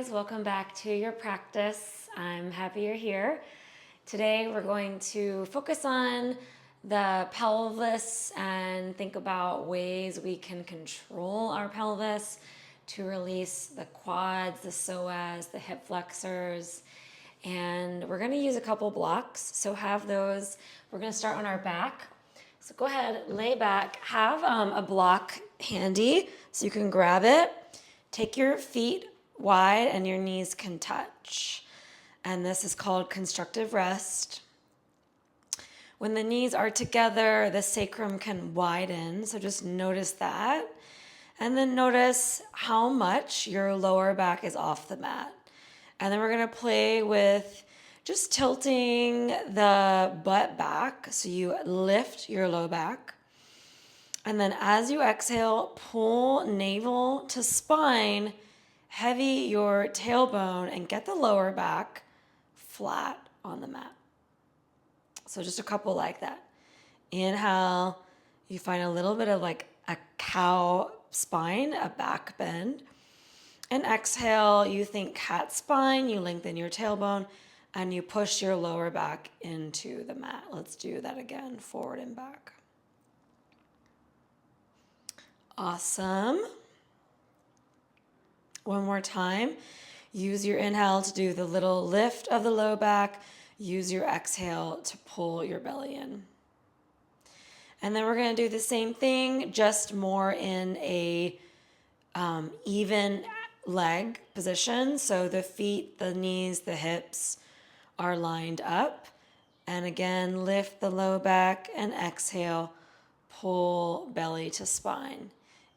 guys, welcome back to your practice. I'm happy you're here. Today we're going to focus on the pelvis and think about ways we can control our pelvis to release the quads, the psoas, the hip flexors. And we're going to use a couple blocks, so have those. We're going to start on our back. So go ahead, lay back, have a block handy so you can grab it. Take your feet wide and your knees can touch. And this is called constructive rest. When the knees are together, the sacrum can widen, so just notice that. And then notice how much your lower back is off the mat. And then we're gonna play with just tilting the butt back, so you lift your low back. And then as you exhale, pull navel to spine, heavy your tailbone, and get the lower back flat on the mat. So just a couple like that. Inhale, you find a little bit of like a cow spine, a back bend. And exhale, you think cat spine, you lengthen your tailbone, and you push your lower back into the mat. Let's do that again, forward and back. Awesome. One more time. Use your inhale to do the little lift of the low back. Use your exhale to pull your belly in. And then we're going to do the same thing, just more in a even leg position. So the feet, the knees, the hips are lined up. And again, lift the low back and exhale, pull belly to spine.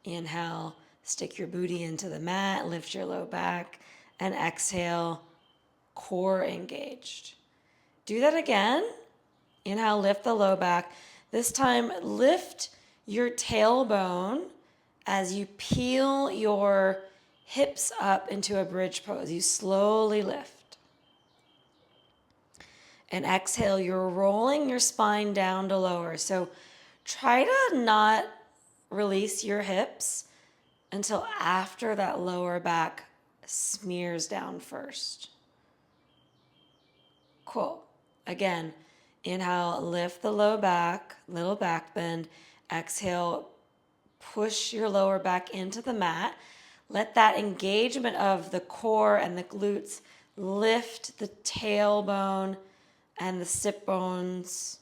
Inhale, stick your booty into the mat, lift your low back, and exhale, core engaged. Do that again. Inhale, lift the low back. This time, lift your tailbone as you peel your hips up into a bridge pose. You slowly lift. And exhale, you're rolling your spine down to lower. So try to not release your hips until after that lower back smears down first. Cool. Again, inhale, lift the low back, little back bend. Exhale, push your lower back into the mat. Let that engagement of the core and the glutes lift the tailbone and the sit bones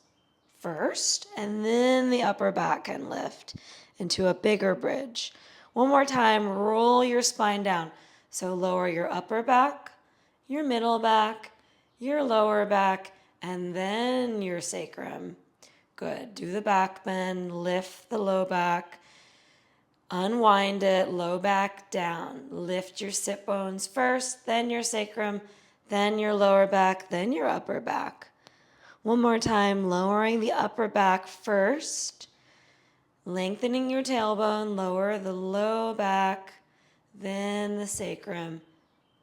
first, and then the upper back can lift into a bigger bridge. One more time, roll your spine down. So lower your upper back, your middle back, your lower back, and then your sacrum. Good. Do the back bend, lift the low back, unwind it, low back down. Lift your sit bones first, then your sacrum, then your lower back, then your upper back. One more time, lowering the upper back first, lengthening your tailbone, lower the low back, then the sacrum,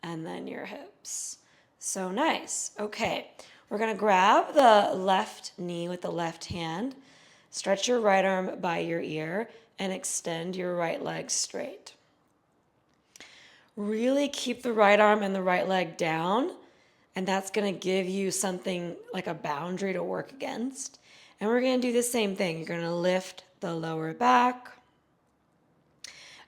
and then your hips. So nice. Okay, we're gonna grab the left knee with the left hand, stretch your right arm by your ear, and extend your right leg straight. Really keep the right arm and the right leg down, and that's gonna give you something like a boundary to work against. And we're gonna do the same thing. You're gonna lift the lower back.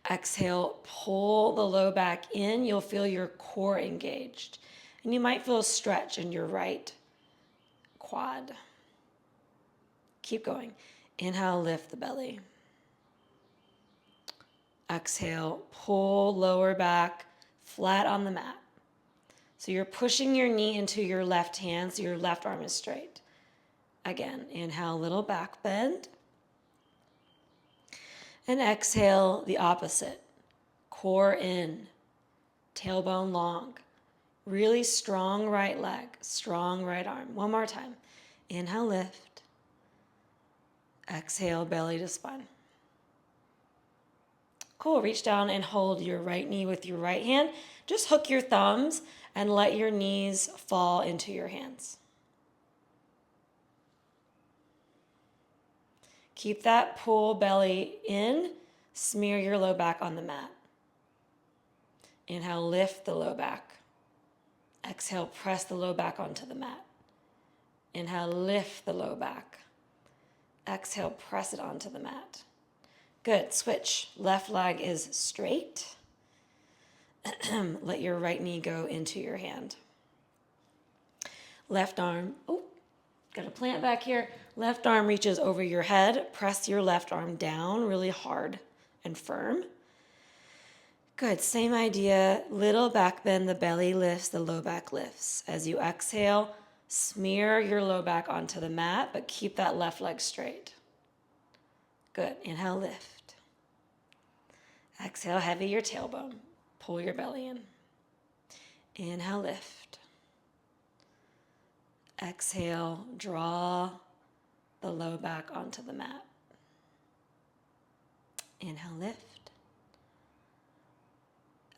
Exhale, pull the low back in. You'll feel your core engaged. And you might feel a stretch in your right quad. Keep going. Inhale, lift the belly. Exhale, pull lower back flat on the mat. So you're pushing your knee into your left hand, so your left arm is straight. Again, inhale, little back bend. And exhale, the opposite. Core in, tailbone long. Really strong right leg, strong right arm. One more time. Inhale, lift. Exhale, belly to spine. Cool, reach down and hold your right knee with your right hand. Just hook your thumbs and let your knees fall into your hands. Keep that pull belly in, smear your low back on the mat. Inhale, lift the low back. Exhale, press the low back onto the mat. Inhale, lift the low back. Exhale, press it onto the mat. Good, switch. Left leg is straight. Let your right knee go into your hand. Left arm, got a plant back here. Left arm reaches over your head. Press your left arm down really hard and firm. Good, same idea. Little back bend, the belly lifts, the low back lifts. As you exhale, smear your low back onto the mat, but keep that left leg straight. Good, inhale, lift. Exhale, heavy your tailbone. Pull your belly in. Inhale, lift. Exhale, draw the low back onto the mat. Inhale, lift.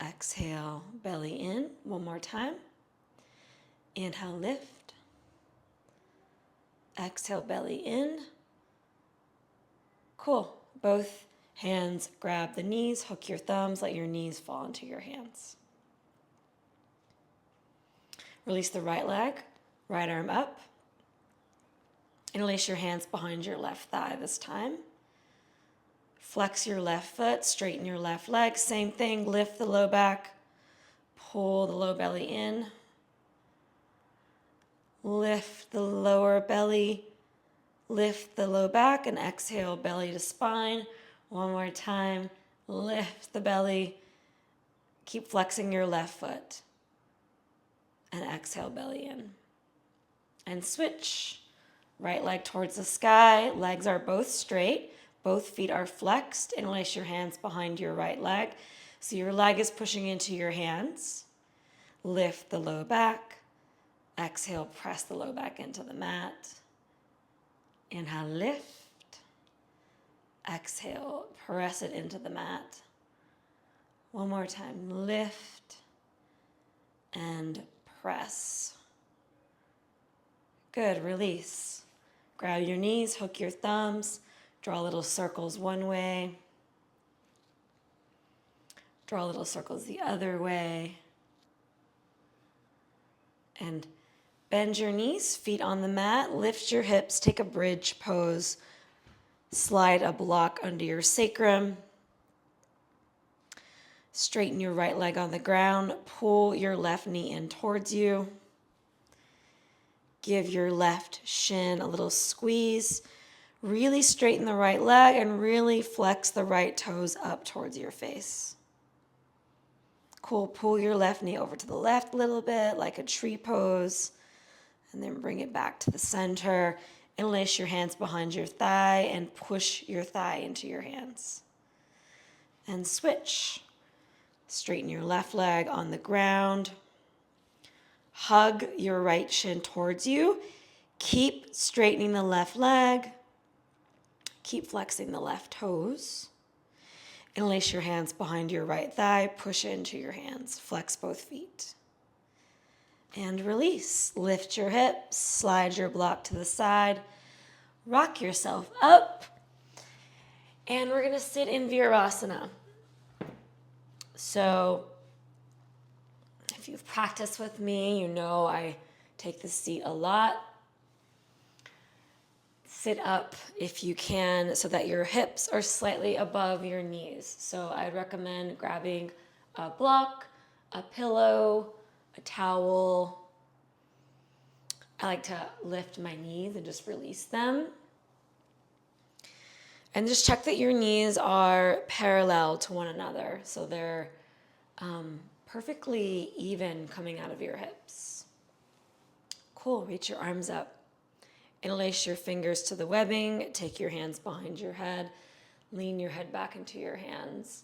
Exhale, belly in. One more time. Inhale, lift. Exhale, belly in. Cool. Both hands grab the knees, hook your thumbs, let your knees fall into your hands. Release the right leg, right arm up. Interlace your hands behind your left thigh this time. Flex your left foot, straighten your left leg. Same thing, lift the low back, pull the low belly in. Lift the lower belly, lift the low back, and exhale, belly to spine. One more time, lift the belly. Keep flexing your left foot. And exhale, belly in. And switch. Right leg towards the sky. Legs are both straight. Both feet are flexed. Interlace your hands behind your right leg. So your leg is pushing into your hands. Lift the low back. Exhale, press the low back into the mat. Inhale, lift. Exhale, press it into the mat. One more time, lift and press. Good, release. Grab your knees, hook your thumbs, draw little circles one way. Draw little circles the other way. And bend your knees, feet on the mat, lift your hips, take a bridge pose. Slide a block under your sacrum. Straighten your right leg on the ground. Pull your left knee in towards you. Give your left shin a little squeeze. Really straighten the right leg and really flex the right toes up towards your face. Cool, pull your left knee over to the left a little bit like a tree pose. And then bring it back to the center. Interlace your hands behind your thigh and push your thigh into your hands. And switch. Straighten your left leg on the ground. Hug your right shin towards you. Keep straightening the left leg. Keep flexing the left toes. Interlace your hands behind your right thigh. Push it into your hands. Flex both feet. And release. Lift your hips. Slide your block to the side. Rock yourself up. And we're going to sit in Virasana. So if you've practiced with me, you know I take this seat a lot. Sit up if you can so that your hips are slightly above your knees. So I'd recommend grabbing a block, a pillow, a towel. I like to lift my knees and just release them. And just check that your knees are parallel to one another. So they're perfectly even coming out of your hips. Cool, reach your arms up. Interlace your fingers to the webbing. Take your hands behind your head. Lean your head back into your hands.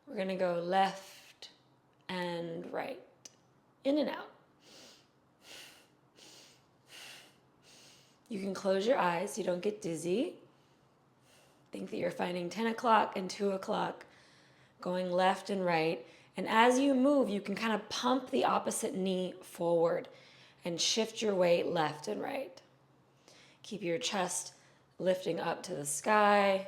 We're going to go left and right. In and out. You can close your eyes. You don't get dizzy. Think that you're finding 10 o'clock and 2 o'clock, going left and right. And as you move, you can kind of pump the opposite knee forward and shift your weight left and right. Keep your chest lifting up to the sky,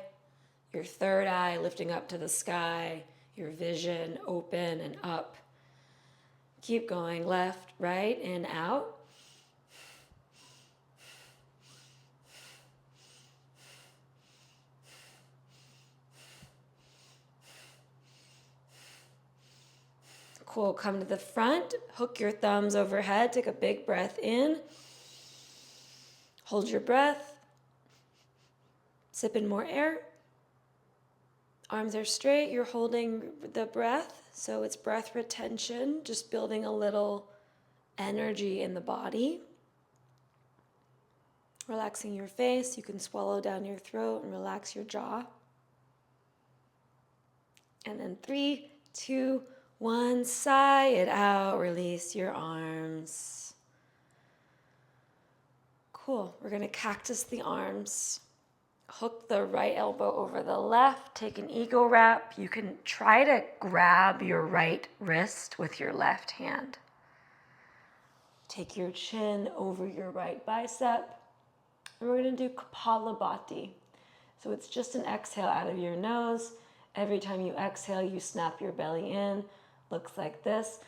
your third eye lifting up to the sky, your vision open and up Keep going, left, right, in, out. Cool, come to the front, hook your thumbs overhead, take a big breath in. Hold your breath. Sip in more air. Arms are straight, you're holding the breath, so it's breath retention, just building a little energy in the body. Relaxing your face, you can swallow down your throat and relax your jaw. And then 3, 2, 1, sigh it out, release your arms. Cool, we're gonna cactus the arms. Hook the right elbow over the left, take an eagle wrap. You can try to grab your right wrist with your left hand. Take your chin over your right bicep. And we're gonna do Kapalabhati. So it's just an exhale out of your nose. Every time you exhale, you snap your belly in. Looks like this.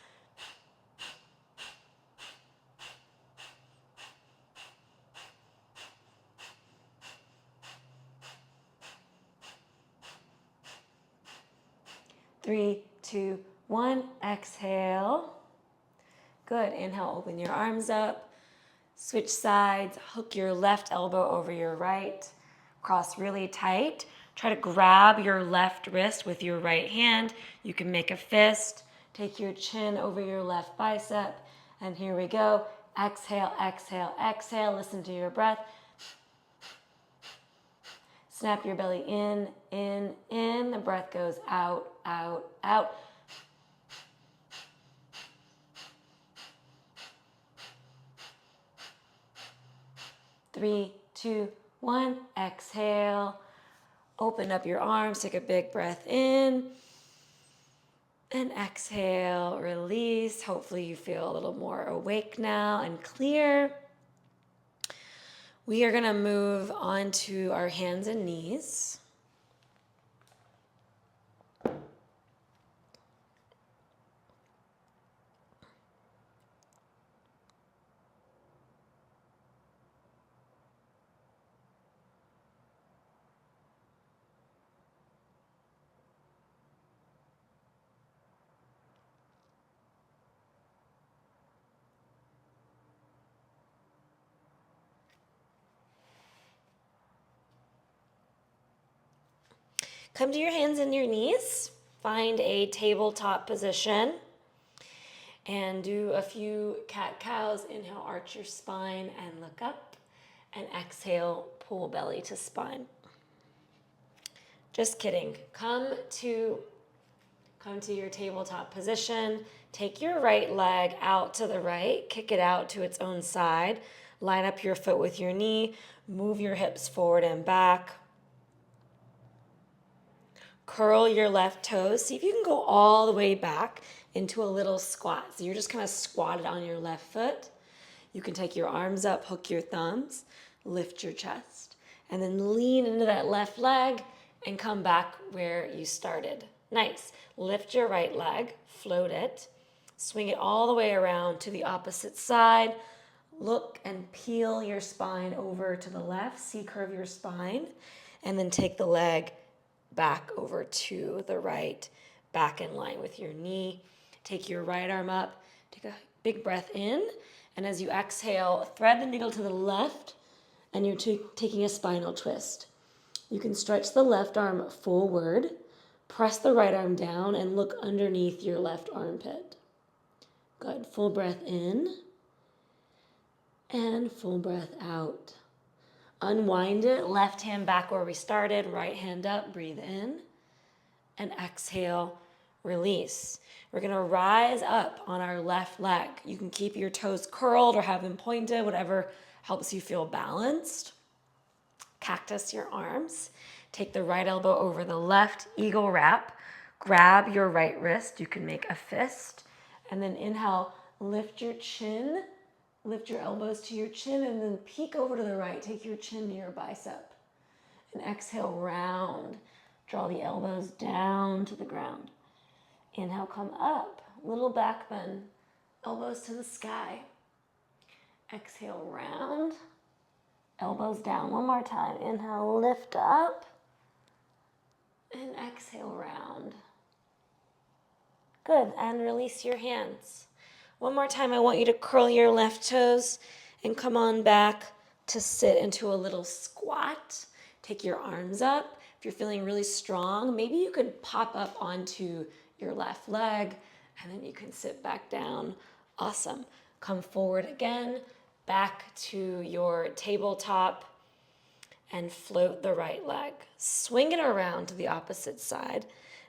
Three, two, one, exhale. Good, inhale, open your arms up. Switch sides, hook your left elbow over your right. Cross really tight. Try to grab your left wrist with your right hand. You can make a fist. Take your chin over your left bicep. And here we go. Exhale, exhale, exhale. Listen to your breath. Snap your belly in, in. The breath goes out, out, out. Three, two, one, exhale. Open up your arms, take a big breath in. And exhale, release. Hopefully you feel a little more awake now and clear. We are gonna move on to our hands and knees. Come to your hands and your knees. Find a tabletop position and do a few cat-cows. Inhale, arch your spine and look up. And exhale, pull belly to spine. Just kidding. Come to your tabletop position. Take your right leg out to the right. Kick it out to its own side. Line up your foot with your knee. Move your hips forward and back. Curl your left toes. See if you can go all the way back into a little squat. So you're just kind of squatted on your left foot. You can take your arms up, hook your thumbs, lift your chest, and then lean into that left leg and come back where you started. Nice. Lift your right leg, float it, swing it all the way around to the opposite side. Look and peel your spine over to the left. C-curve your spine, and then take the leg back over to the right, back in line with your knee. Take your right arm up, take a big breath in, and as you exhale, thread the needle to the left, and you're taking a spinal twist. You can stretch the left arm forward, press the right arm down, and look underneath your left armpit. Good, full breath in, and full breath out. Unwind it, left hand back where we started, right hand up, breathe in, and exhale, release. We're gonna rise up on our left leg. You can keep your toes curled or have them pointed, whatever helps you feel balanced. Cactus your arms. Take the right elbow over the left, eagle wrap. Grab your right wrist, you can make a fist. And then inhale, lift your chin. Lift your elbows to your chin and then peek over to the right. Take your chin to your bicep. And exhale, round. Draw the elbows down to the ground. Inhale, come up. Little back bend. elbows to the sky. Exhale, round. Elbows down. One more time. Inhale, lift up. And exhale, round. Good. And release your hands. One more time, I want you to curl your left toes and come on back to sit into a little squat. Take your arms up. If you're feeling really strong, maybe you could pop up onto your left leg and then you can sit back down. Awesome. Come forward again, back to your tabletop and float the right leg. Swing it around to the opposite side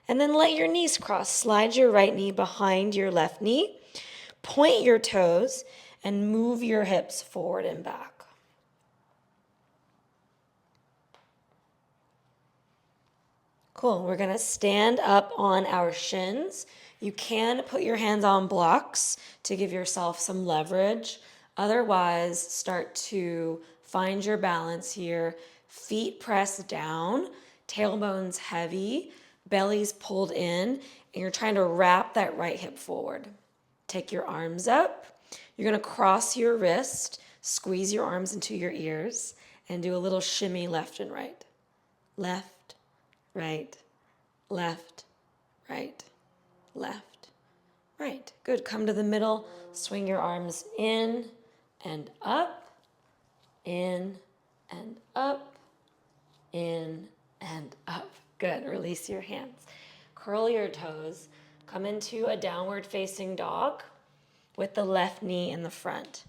and then let your knees cross. Slide your right knee behind your left knee. Point your toes and move your hips forward and back. Cool. We're going to stand up on our shins. You can put your hands on blocks to give yourself some leverage. Otherwise, start to find your balance here. Feet pressed down, tailbones heavy, belly's pulled in, and you're trying to wrap that right hip forward. Take your arms up. You're going to cross your wrist, squeeze your arms into your ears, and do a little shimmy left and right. Left, right, left, right, left, right. Good. Come to the middle. Swing your arms in and up, in and up, in and up. Good. Release your hands. Curl your toes. Come into a downward facing dog with the left knee in the front.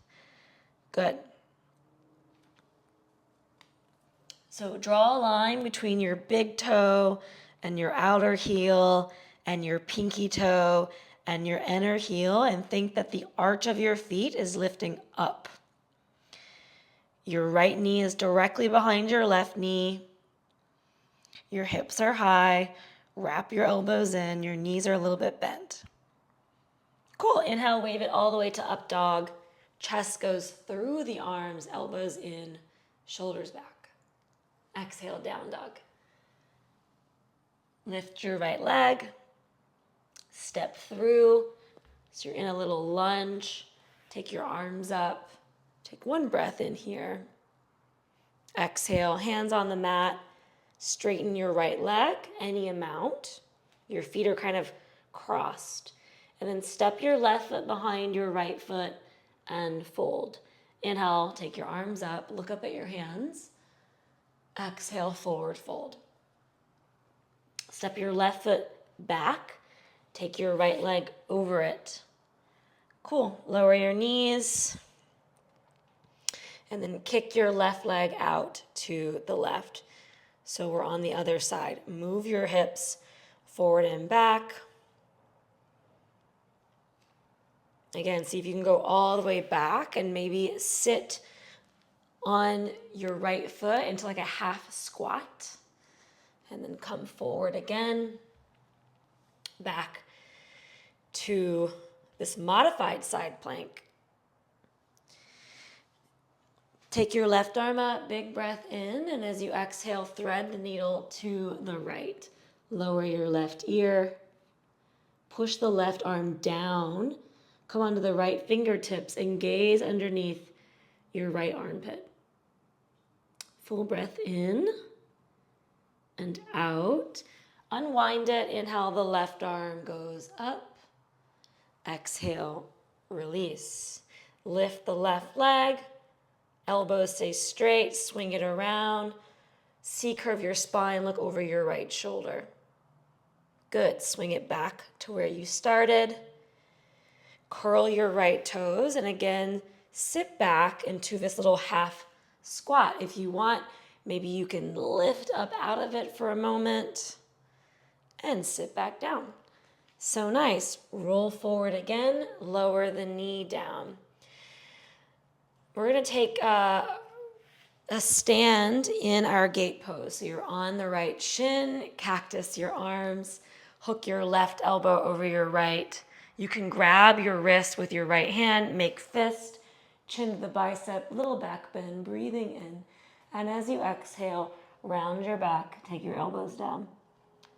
Good. So draw a line between your big toe and your outer heel and your pinky toe and your inner heel and think that the arch of your feet is lifting up. Your right knee is directly behind your left knee. Your hips are high. Wrap your elbows in. Your knees are a little bit bent. Cool. Inhale, wave it all the way to up dog. Chest goes through the arms, elbows in, shoulders back. Exhale, down dog. Lift your right leg. Step through. So you're in a little lunge. Take your arms up. Take one breath in here. Exhale, hands on the mat. Straighten your right leg, any amount. Your feet are kind of crossed. And then step your left foot behind your right foot and fold. Inhale, take your arms up, look up at your hands. Exhale, forward fold. Step your left foot back, take your right leg over it. Cool, lower your knees. And then kick your left leg out to the left. So we're on the other side. Move your hips forward and back. Again, see if you can go all the way back and maybe sit on your right foot into like a half squat. And then come forward again. Back to this modified side plank. Take your left arm up, big breath in, and as you exhale, thread the needle to the right. Lower your left ear. Push the left arm down. Come onto the right fingertips and gaze underneath your right armpit. Full breath in and out. Unwind it. Inhale, the left arm goes up. Exhale, release. Lift the left leg. Elbows stay straight. Swing it around. C-curve your spine. Look over your right shoulder. Good. Swing it back to where you started. Curl your right toes, and again, sit back into this little half squat. If you want, maybe you can lift up out of it for a moment and sit back down. So nice. Roll forward again, lower the knee down. We're going to take a stand in our gate pose. So you're on the right shin, cactus your arms, hook your left elbow over your right. You can grab your wrist with your right hand, make fist, chin to the bicep, little back bend, breathing in. And as you exhale, round your back, take your elbows down.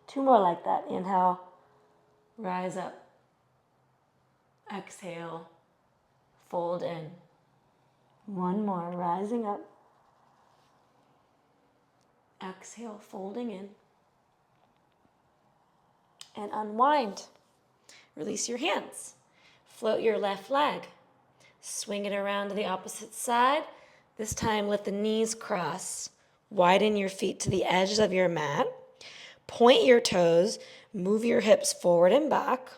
Two more like that. Inhale, rise up. Exhale, fold in. One more, rising up. Exhale, folding in. And unwind. Release your hands. Float your left leg. Swing it around to the opposite side. This time let the knees cross. Widen your feet to the edges of your mat. Point your toes. Move your hips forward and back.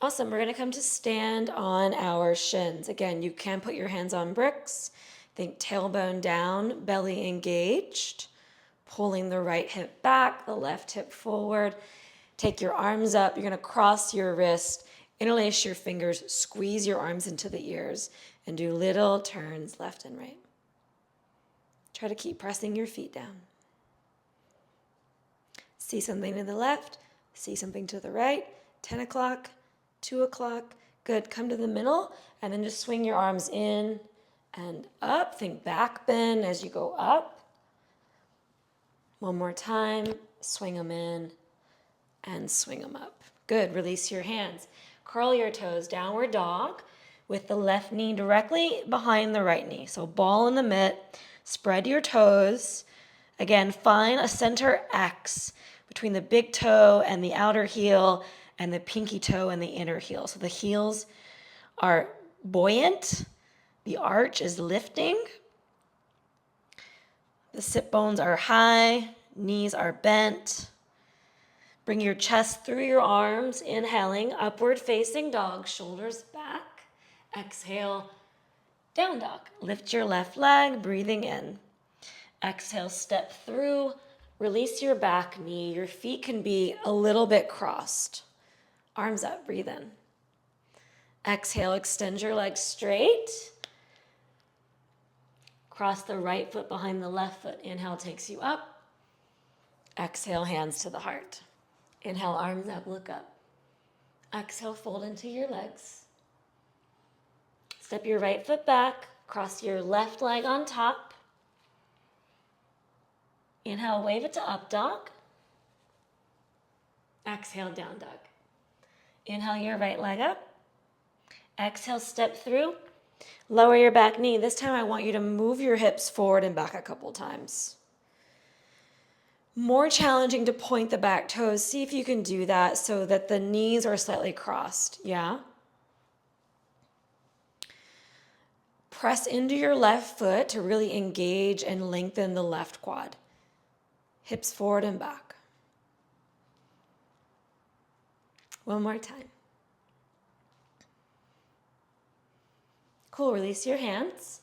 Awesome. We're going to come to stand on our shins. Again, you can put your hands on bricks. Think tailbone down, belly engaged. Pulling the right hip back, the left hip forward. Take your arms up. You're going to cross your wrist, interlace your fingers, squeeze your arms into the ears, and do little turns left and right. Try to keep pressing your feet down. See something to the left, see something to the right. 10 o'clock, 2 o'clock. Good. Come to the middle and then just swing your arms in and up. Think back bend as you go up. One more time. Swing them in and swing them up. Good. Release your hands. Curl your toes. Downward dog with the left knee directly behind the right knee. So ball in the mitt. Spread your toes. Again, find a center X between the big toe and the outer heel and the pinky toe and the inner heel. So the heels are buoyant. The arch is lifting. The sit bones are high. Knees are bent. Bring your chest through your arms. Inhaling, upward facing dog, shoulders back. Exhale, down dog. Lift your left leg, breathing in. Exhale, step through. Release your back knee. Your feet can be a little bit crossed. Arms up, breathe in. Exhale, extend your legs straight. Cross the right foot behind the left foot. Inhale takes you up. Exhale, hands to the heart. Inhale, arms up, look up. Exhale, fold into your legs. Step your right foot back. Cross your left leg on top. Inhale, wave it to up dog. Exhale, down dog. Inhale your right leg up. Exhale, step through. Lower your back knee. This time I want you to move your hips forward and back a couple times. More challenging to point the back toes. See if you can do that so that the knees are slightly crossed. Yeah? Press into your left foot to really engage and lengthen the left quad. Hips forward and back. One more time. Cool, release your hands.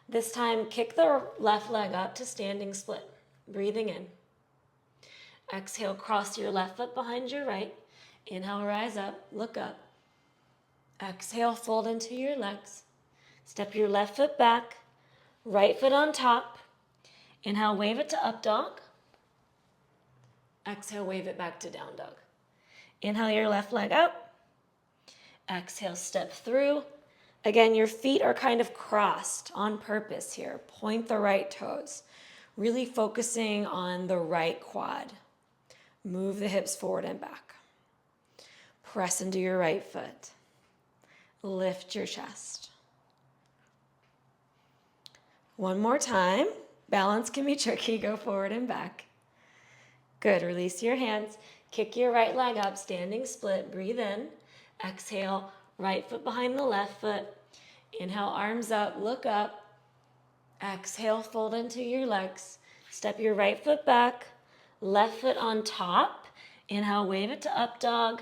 This time, kick the left leg up to standing split. Breathing in. Exhale, cross your left foot behind your right. Inhale, rise up, look up. Exhale, fold into your legs. Step your left foot back, right foot on top. Inhale, wave it to up dog. Exhale, wave it back to down dog. Inhale your left leg up. Exhale, step through. Again, your feet are kind of crossed on purpose here. Point the right toes. Really focusing on the right quad. Move the hips forward and back. Press into your right foot. Lift your chest. One more time. Balance can be tricky. Go forward and back. Good. Release your hands. Kick your right leg up, standing split. Breathe in. Exhale, right foot behind the left foot. Inhale, arms up, look up. Exhale, fold into your legs. Step your right foot back, left foot on top. Inhale, wave it to up dog.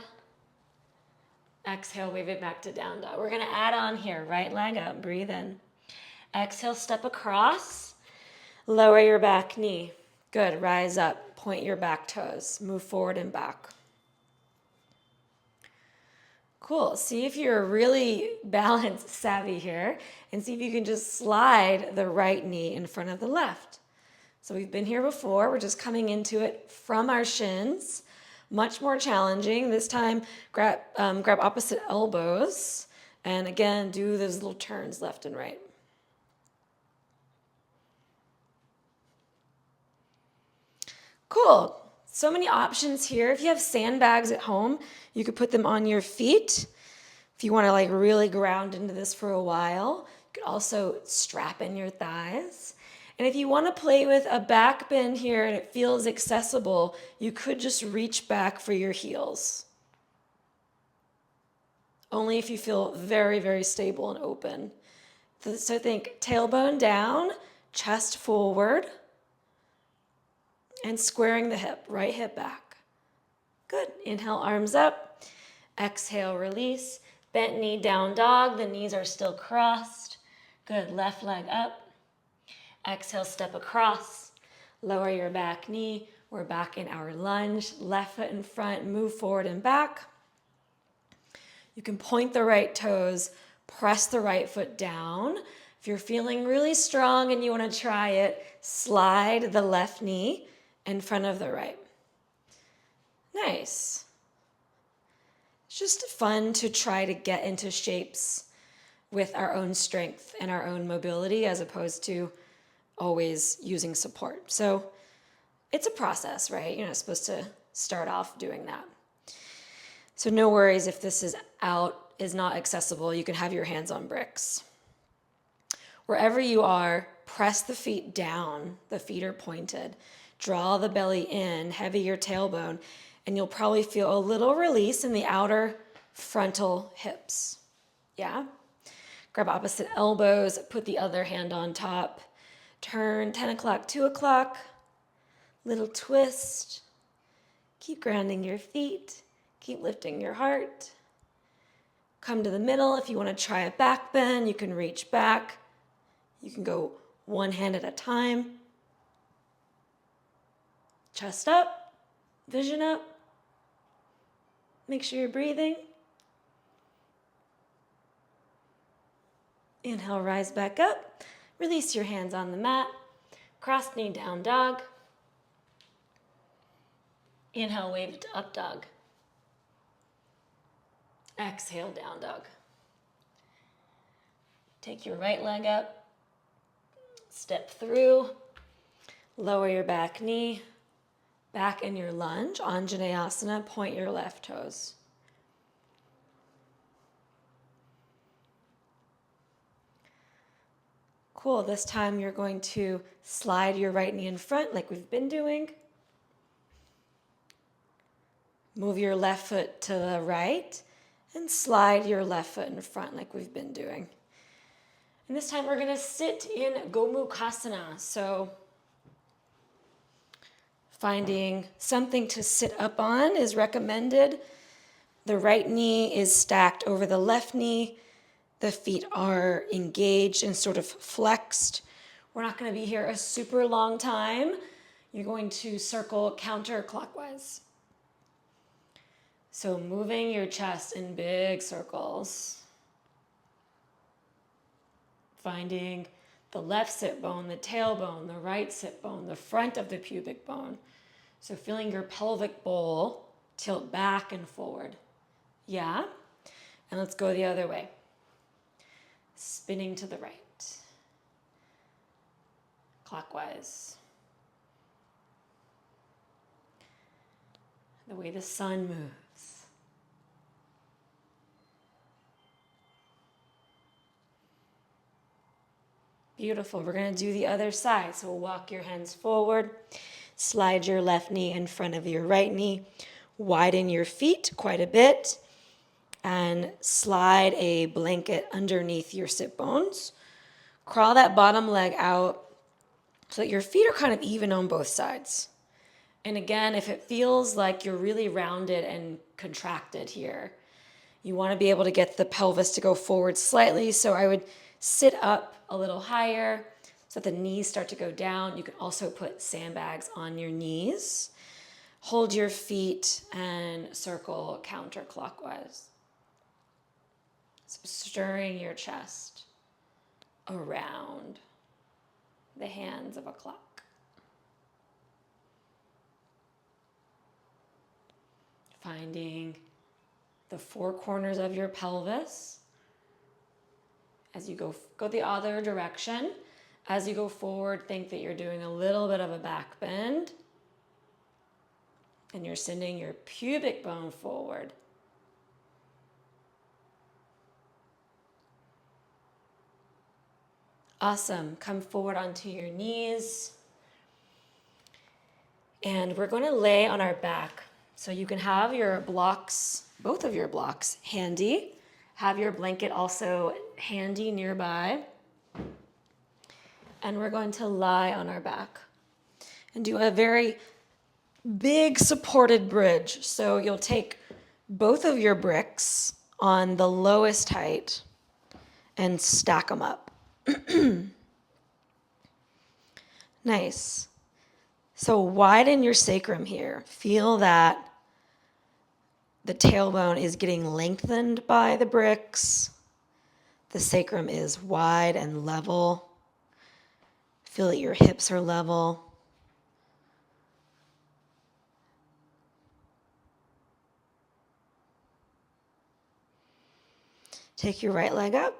Exhale, wave it back to down dog. We're going to add on here. Right leg up, breathe in. Exhale, step across. Lower your back knee. Good. Rise up. Point your back toes. Move forward and back. Cool. See if you're really balance savvy here and see if you can just slide the right knee in front of the left. So we've been here before. We're just coming into it from our shins. Much more challenging. This time, grab opposite elbows And again, do those little turns left and right. Cool. So many options here. If you have sandbags at home, you could put them on your feet. If you want to like really ground into this for a while, you could also strap in your thighs. And if you want to play with a back bend here and it feels accessible, you could just reach back for your heels. Only if you feel very, very stable and open. So think tailbone down, chest forward, and squaring the hip, right hip back. Good. Inhale, arms up. Exhale, release. Bent knee, down dog. The knees are still crossed. Good. Left leg up. Exhale, step across. Lower your back knee. We're back in our lunge. Left foot in front, move forward and back. You can point the right toes, press the right foot down. If you're feeling really strong and you want to try it, slide the left knee in front of the right. Nice. It's just fun to try to get into shapes with our own strength and our own mobility as opposed to always using support. So it's a process, right? You're not supposed to start off doing that. So no worries if this is not accessible. You can have your hands on bricks. Wherever you are, press the feet down. The feet are pointed. Draw the belly in, heavy your tailbone, and you'll probably feel a little release in the outer frontal hips. Yeah? Grab opposite elbows, put the other hand on top. Turn 10 o'clock, 2 o'clock. Little twist. Keep grounding your feet. Keep lifting your heart. Come to the middle. If you want to try a back bend, you can reach back. You can go one hand at a time. Chest up, vision up. Make sure you're breathing. Inhale, rise back up. Release your hands on the mat. Cross knee, down dog. Inhale, wave to up dog. Exhale, down dog. Take your right leg up. Step through. Lower your back knee. Back in your lunge, Anjaneyasana, point your left toes. Cool, this time you're going to slide your right knee in front like we've been doing. Move your left foot to the right and slide your left foot in front like we've been doing. And this time we're going to sit in Gomukhasana. So finding something to sit up on is recommended. The right knee is stacked over the left knee. The feet are engaged and sort of flexed. We're not going to be here a super long time. You're going to circle counterclockwise. So moving your chest in big circles. Finding the left sit bone, the tailbone, the right sit bone, the front of the pubic bone. So feeling your pelvic bowl tilt back and forward. Yeah? And let's go the other way. Spinning to the right. Clockwise. The way the sun moves. Beautiful. We're going to do the other side. So we'll walk your hands forward. Slide your left knee in front of your right knee. Widen your feet quite a bit. And slide a blanket underneath your sit bones. Crawl that bottom leg out so that your feet are kind of even on both sides. And again, if it feels like you're really rounded and contracted here, you want to be able to get the pelvis to go forward slightly. So I would sit up a little higher so that the knees start to go down. You can also put sandbags on your knees. Hold your feet and circle counterclockwise. So stirring your chest around the hands of a clock. Finding the four corners of your pelvis As you go the other direction. As you go forward, think that you're doing a little bit of a back bend. And you're sending your pubic bone forward. Awesome. Come forward onto your knees. And we're going to lay on our back. So you can have your blocks, both of your blocks, handy. Have your blanket also handy nearby. And we're going to lie on our back and do a very big supported bridge. So you'll take both of your bricks on the lowest height and stack them up. Nice. So widen your sacrum here. Feel that the tailbone is getting lengthened by the bricks. The sacrum is wide and level. Feel that your hips are level. Take your right leg up.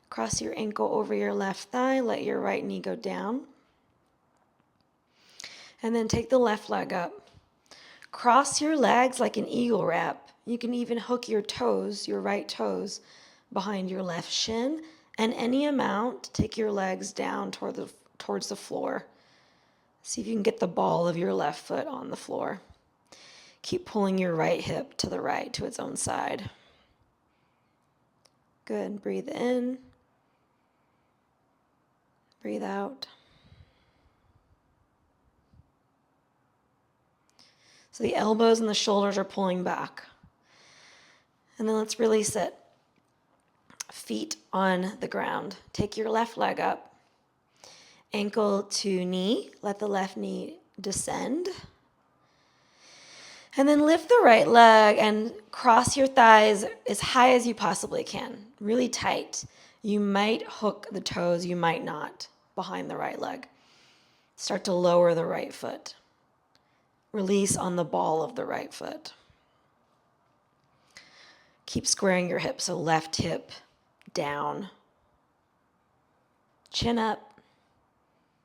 Cross your ankle over your left thigh. Let your right knee go down. And then take the left leg up. Cross your legs like an eagle wrap. You can even hook your toes, your right toes, behind your left shin. And any amount, take your legs down towards the floor. See if you can get the ball of your left foot on the floor. Keep pulling your right hip to the right, to its own side. Good. Breathe in. Breathe out. So the elbows and the shoulders are pulling back. And then let's release it. Feet on the ground. Take your left leg up. Ankle to knee. Let the left knee descend. And then lift the right leg and cross your thighs as high as you possibly can. Really tight. You might hook the toes, you might not, behind the right leg. Start to lower the right foot. Release on the ball of the right foot. Keep squaring your hips, so left hip down. Chin up,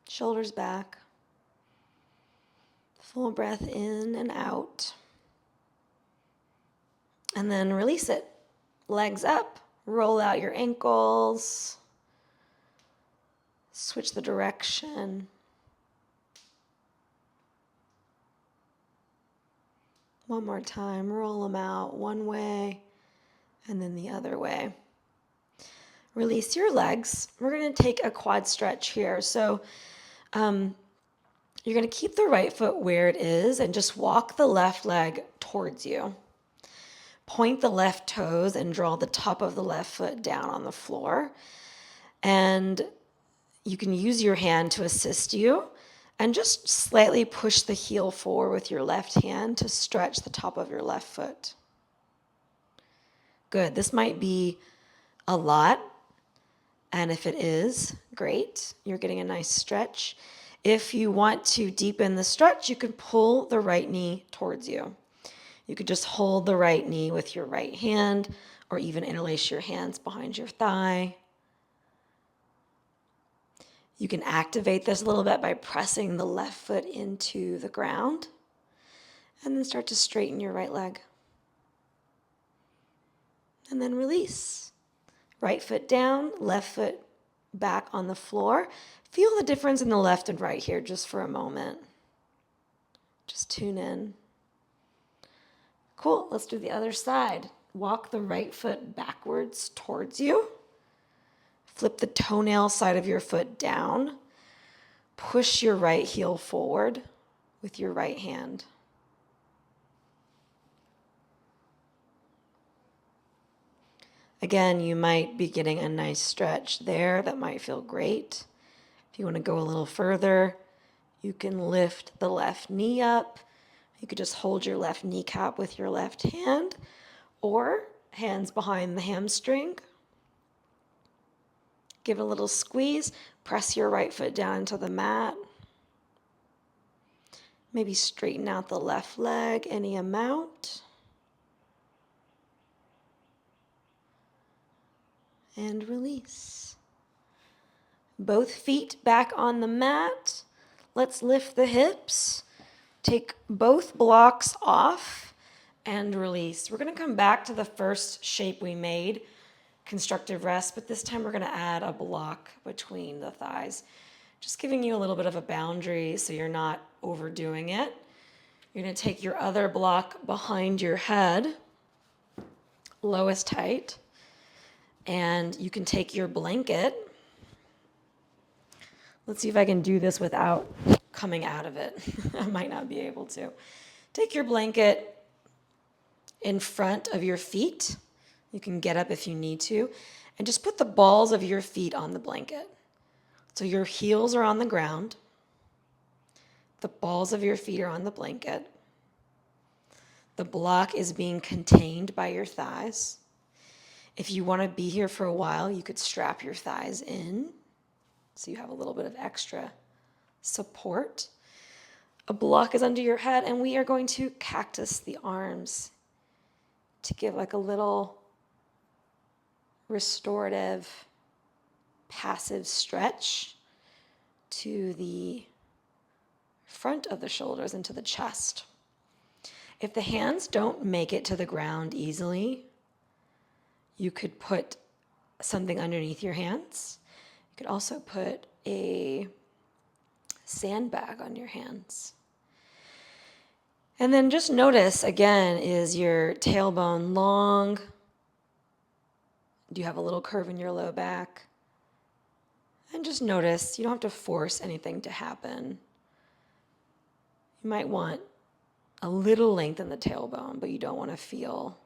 shoulders back. Full breath in and out. And then release it. Legs up, roll out your ankles. Switch the direction. One more time, roll them out one way and then the other way. Release your legs. We're going to take a quad stretch here. So you're going to keep the right foot where it is and just walk the left leg towards you. Point the left toes and draw the top of the left foot down on the floor. And you can use your hand to assist you and just slightly push the heel forward with your left hand to stretch the top of your left foot. Good. This might be a lot. And if it is, great. You're getting a nice stretch. If you want to deepen the stretch, you can pull the right knee towards you. You could just hold the right knee with your right hand or even interlace your hands behind your thigh. You can activate this a little bit by pressing the left foot into the ground and then start to straighten your right leg. And then release. Right foot down, left foot back on the floor. Feel the difference in the left and right here just for a moment. Just tune in. Cool, let's do the other side. Walk the right foot backwards towards you. Flip the toenail side of your foot down. Push your right heel forward with your right hand. Again, you might be getting a nice stretch there. That might feel great. If you want to go a little further, you can lift the left knee up. You could just hold your left kneecap with your left hand or hands behind the hamstring. Give it a little squeeze. Press your right foot down into the mat. Maybe straighten out the left leg any amount. and release. Both feet back on the mat. Let's lift the hips. Take both blocks off and release. We're going to come back to the first shape we made, constructive rest, but this time we're going to add a block between the thighs. Just giving you a little bit of a boundary so you're not overdoing it. You're going to take your other block behind your head, lowest height, and you can take your blanket. Let's see if I can do this without coming out of it. I might not be able to. Take your blanket in front of your feet. You can get up if you need to, and just put the balls of your feet on the blanket. So your heels are on the ground. The balls of your feet are on the blanket. The block is being contained by your thighs. If you want to be here for a while, you could strap your thighs in so you have a little bit of extra support. A block is under your head, and we are going to cactus the arms to give like a little restorative, passive stretch to the front of the shoulders and to the chest. If the hands don't make it to the ground easily, you could put something underneath your hands. You could also put a sandbag on your hands. And then just notice, again, is your tailbone long? Do you have a little curve in your low back? And just notice, you don't have to force anything to happen. You might want a little length in the tailbone, but you don't want to feel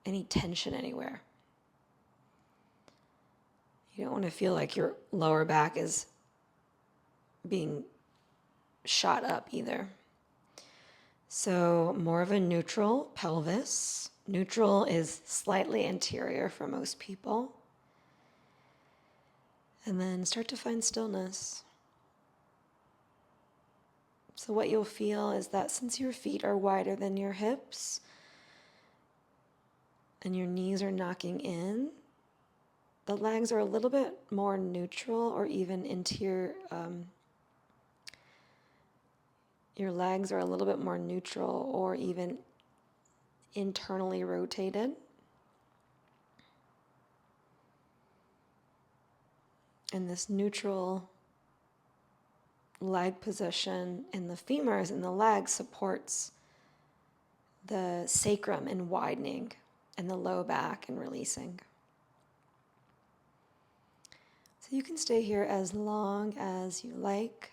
any tension anywhere. You don't want to feel like your lower back is being shot up either. So more of a neutral pelvis. Neutral is slightly anterior for most people. And then start to find stillness. So what you'll feel is that since your feet are wider than your hips and your knees are knocking in, the legs are a little bit more neutral, or even interior. Your legs are a little bit more neutral or even internally rotated. And this neutral leg position in the femurs and the legs supports the sacrum in widening and the low back in releasing. So you can stay here as long as you like.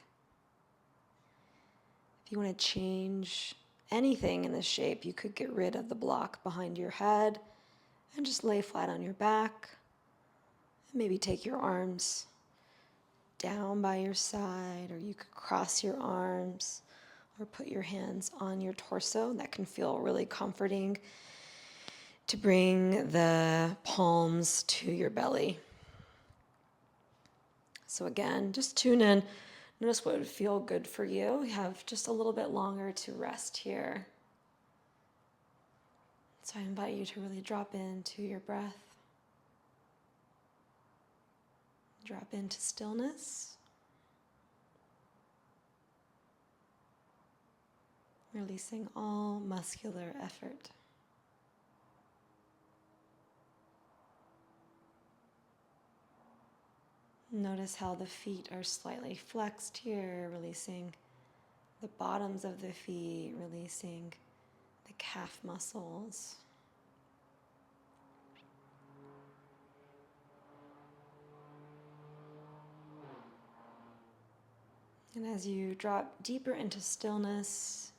If you want to change anything in this shape, you could get rid of the block behind your head and just lay flat on your back. And maybe take your arms down by your side, or you could cross your arms or put your hands on your torso. That can feel really comforting to bring the palms to your belly. So again, just tune in. Notice what would feel good for you. We have just a little bit longer to rest here. So I invite you to really drop into your breath. Drop into stillness. Releasing all muscular effort. Notice how the feet are slightly flexed here, releasing the bottoms of the feet, releasing the calf muscles. And as you drop deeper into stillness,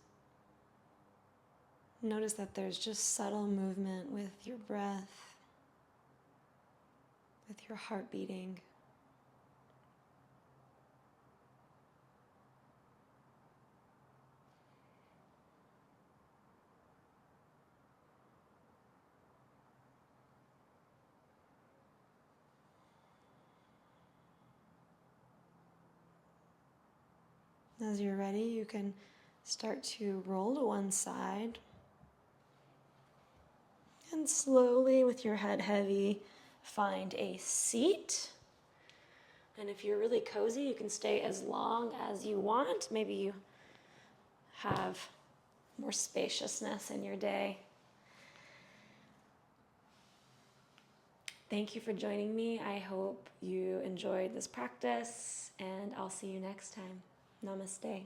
notice that there's just subtle movement with your breath, with your heart beating. As you're ready, you can start to roll to one side. And slowly, with your head heavy, find a seat. And if you're really cozy, you can stay as long as you want. Maybe you have more spaciousness in your day. Thank you for joining me. I hope you enjoyed this practice, and I'll see you next time. Namaste.